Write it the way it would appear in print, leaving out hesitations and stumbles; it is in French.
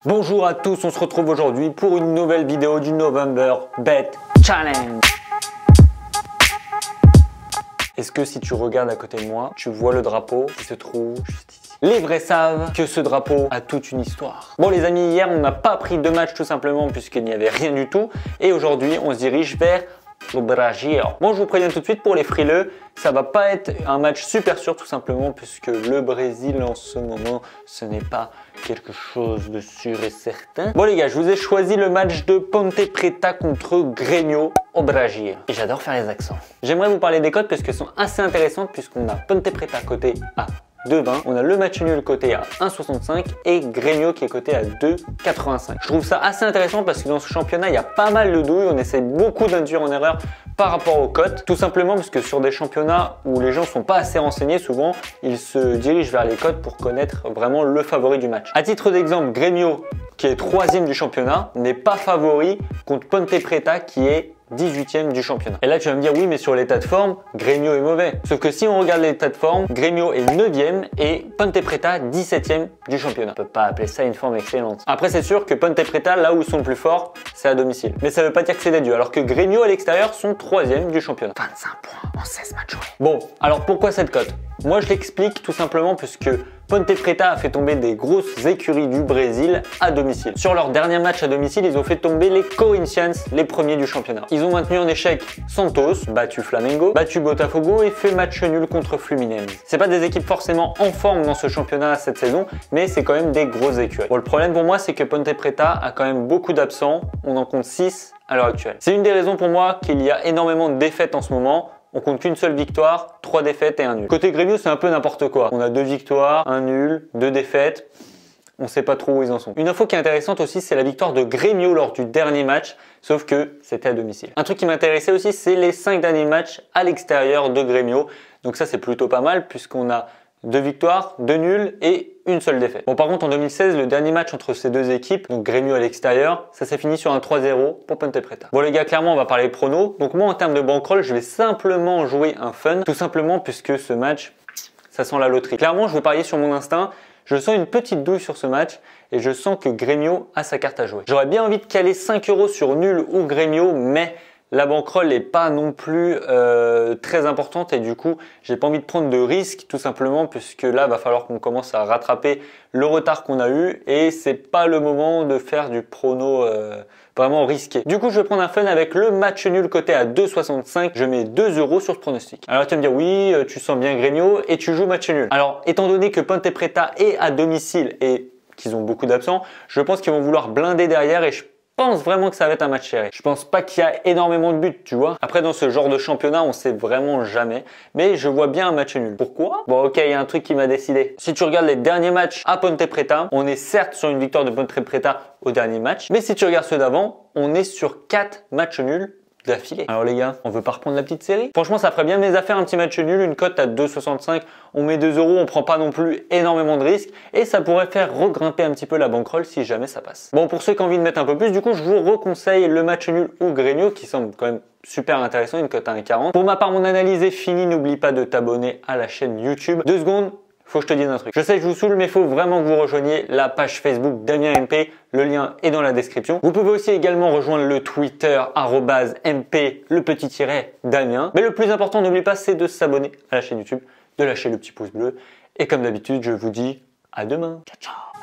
Bonjour à tous, on se retrouve aujourd'hui pour une nouvelle vidéo du November Bet Challenge. Est-ce que si tu regardes à côté de moi, tu vois le drapeau qui se trouve juste ici? Les vrais savent que ce drapeau a toute une histoire. Bon les amis, hier on n'a pas pris de match tout simplement puisqu'il n'y avait rien du tout. Et aujourd'hui on se dirige vers le Brésil. Bon je vous préviens tout de suite pour les frileux, ça va pas être un match super sûr tout simplement puisque le Brésil en ce moment ce n'est pas quelque chose de sûr et certain. Bon les gars, je vous ai choisi le match de Ponte Preta contre Grêmio au Brésil. Et j'adore faire les accents. J'aimerais vous parler des cotes parce qu'elles sont assez intéressantes puisqu'on a Ponte Preta côté à 2,20, on a le match nul coté à 1,65 et Grêmio qui est coté à 2,85. Je trouve ça assez intéressant parce que dans ce championnat, il y a pas mal de douilles, on essaie beaucoup d'induire en erreur par rapport aux cotes, tout simplement parce que sur des championnats où les gens sont pas assez renseignés, souvent ils se dirigent vers les cotes pour connaître vraiment le favori du match. À titre d'exemple, Grêmio qui est 3e du championnat n'est pas favori contre Ponte Preta qui est 18e du championnat. Et là tu vas me dire oui mais sur l'état de forme, Grêmio est mauvais. Sauf que si on regarde l'état de forme, Grêmio est 9e et Ponte Preta 17e du championnat. On peut pas appeler ça une forme excellente. Après c'est sûr que Ponte Preta, là où ils sont le plus forts, c'est à domicile. Mais ça veut pas dire que c'est des dieux. Alors que Grêmio à l'extérieur sont 3e du championnat. 25 points en 16 matchs joués. Bon, alors pourquoi cette cote? Moi je l'explique tout simplement puisque Ponte Preta a fait tomber des grosses écuries du Brésil à domicile. Sur leur dernier match à domicile, ils ont fait tomber les Corinthians, les premiers du championnat. Ils ont maintenu en échec Santos, battu Flamengo, battu Botafogo et fait match nul contre Fluminense. C'est pas des équipes forcément en forme dans ce championnat cette saison, mais c'est quand même des grosses écuries. Bon, le problème pour moi, c'est que Ponte Preta a quand même beaucoup d'absents. On en compte 6 à l'heure actuelle. C'est une des raisons pour moi qu'il y a énormément de défaites en ce moment. On compte qu'une seule victoire, 3 défaites et un nul. Côté Grêmio, c'est un peu n'importe quoi. On a 2 victoires, un nul, 2 défaites. On sait pas trop où ils en sont. Une info qui est intéressante aussi, c'est la victoire de Grêmio lors du dernier match, sauf que c'était à domicile. Un truc qui m'intéressait aussi, c'est les 5 derniers matchs à l'extérieur de Grêmio. Donc ça, c'est plutôt pas mal puisqu'on a 2 victoires, 2 nuls et une seule défaite. Bon, par contre, en 2016, le dernier match entre ces deux équipes, donc Grêmio à l'extérieur, ça s'est fini sur un 3-0 pour Ponte Preta. Bon les gars, clairement, on va parler pronos. Donc moi, en termes de bankroll, je vais simplement jouer un fun, tout simplement puisque ce match, ça sent la loterie. Clairement, je vais parier sur mon instinct. Je sens une petite douille sur ce match et je sens que Grêmio a sa carte à jouer. J'aurais bien envie de caler 5 € sur nul ou Grêmio, mais la bankroll n'est pas non plus très importante et du coup, j'ai pas envie de prendre de risques tout simplement puisque là, va falloir qu'on commence à rattraper le retard qu'on a eu et c'est pas le moment de faire du prono vraiment risqué. Du coup, je vais prendre un fun avec le match nul coté à 2,65. Je mets 2 € sur ce pronostic. Alors, tu vas me dire oui, tu sens bien Grêmio et tu joues match nul. Alors, étant donné que Ponte Preta est à domicile et qu'ils ont beaucoup d'absents, je pense qu'ils vont vouloir blinder derrière et je pense vraiment que ça va être un match serré. Je pense pas qu'il y a énormément de buts, tu vois. Après, dans ce genre de championnat, on sait vraiment jamais. Mais je vois bien un match nul. Pourquoi? Bon, ok, il y a un truc qui m'a décidé. Si tu regardes les derniers matchs à Ponte Preta, on est certes sur une victoire de Ponte Preta au dernier match. Mais si tu regardes ceux d'avant, on est sur 4 matchs nuls d'affilée. Alors les gars, on veut pas reprendre la petite série? Franchement, ça ferait bien mes affaires, un petit match nul, une cote à 2,65. On met 2 €, on prend pas non plus énormément de risques et ça pourrait faire regrimper un petit peu la bankroll si jamais ça passe. Bon, pour ceux qui ont envie de mettre un peu plus, du coup, je vous reconseille le match nul ou Grêmio qui semble quand même super intéressant, une cote à 1,40. Pour ma part, mon analyse est finie. N'oublie pas de t'abonner à la chaîne YouTube. 2 secondes. Faut que je te dise un truc. Je sais que je vous saoule, mais il faut vraiment que vous rejoigniez la page Facebook Damien MP. Le lien est dans la description. Vous pouvez aussi également rejoindre le Twitter @MP le petit tiret Damien. Mais le plus important, n'oublie pas, c'est de s'abonner à la chaîne YouTube, de lâcher le petit pouce bleu. Et comme d'habitude, je vous dis à demain. Ciao, ciao.